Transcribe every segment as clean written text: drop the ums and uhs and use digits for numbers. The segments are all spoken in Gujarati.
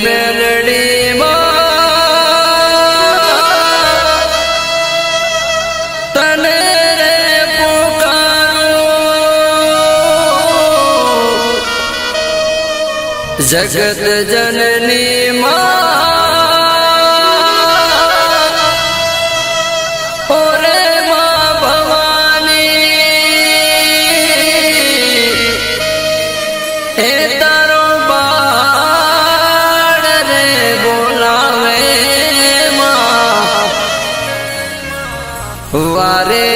મેલડી તને રે પુકારું જગત જનની ઓરે માં ભવાની હે તારો બાળ રે બોલાવે માં વારે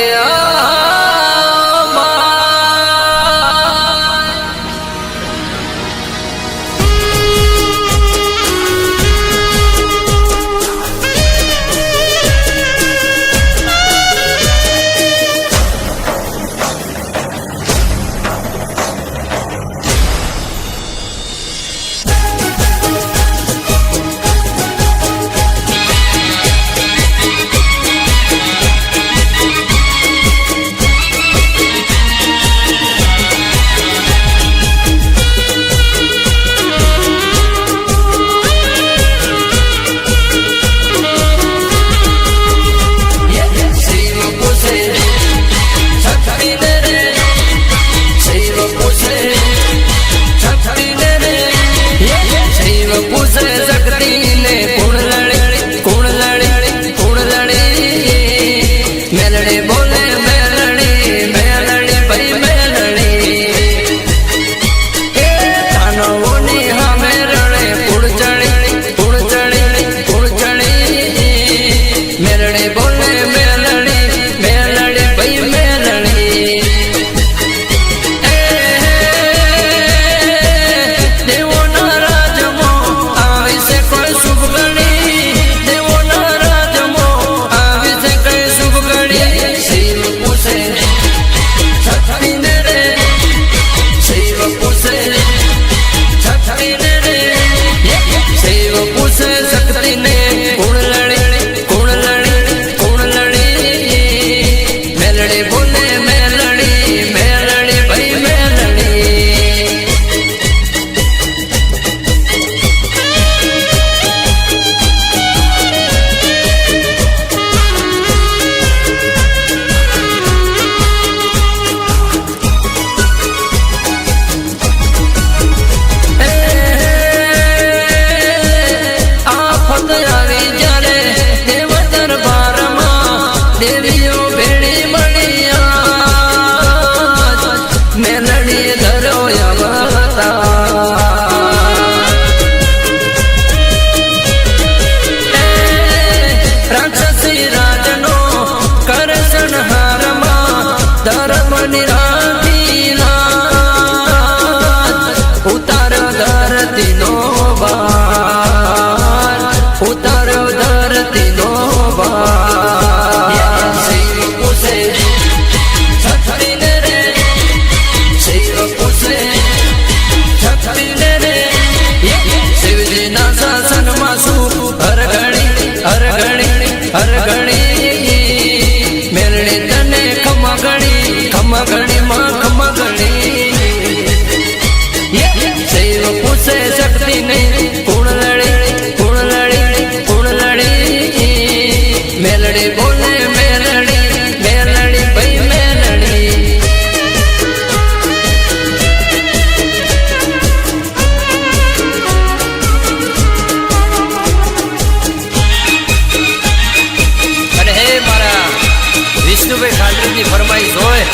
ફરમાઈશ હોય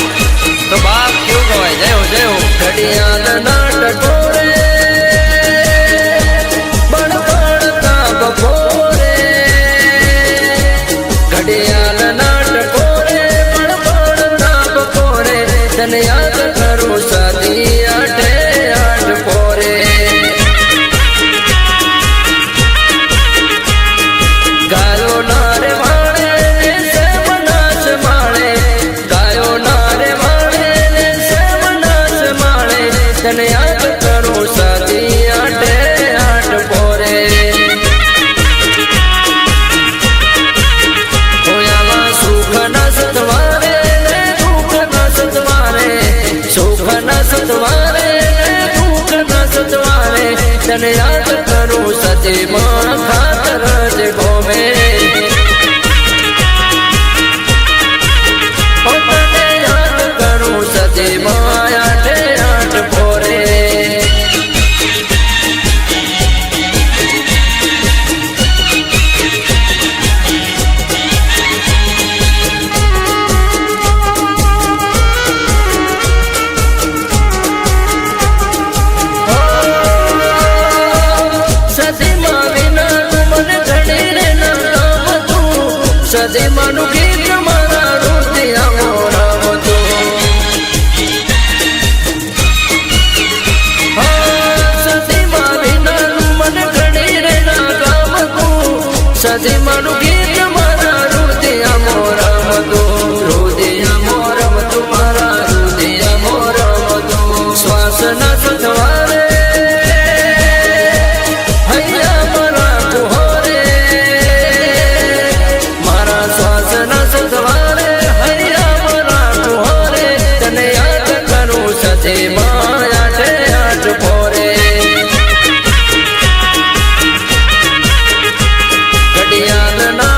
તો બાપ કેવું કહેવાય જય હો ઘડિયાળ નાટકો રે બળબળતા બપોરે ઘડિયાળ નાટકો રે બળબળતા બપોરે તને યાદ કરું સાદી આઠે આઠ પોરે ગાયો ના રે તને યાદ કરું સાદી આઠે આઠ પોરે હોયામાં સુખ ના સતવારે દુઃખ ના સતવારે સુખ ના સતવારે દુઃખ ના સતવારે તને યાદ કરું સાદી સતીમાં ખાતર જ ગોમે તને યાદ કરું સતીમાં આઠે આઠ ભોરે સદીમાનું ગીત મારા રુદિયા મોરાવતું સદીમા વિનાનું મને ઘડી રે ના ગામતું સદીમાનું ગીત મારા રુદિયા મોરાવતું રુદિયા મોરાવતું મારા રુદિયા મોરાવતું શ્વાસના સથવારે સતીમાં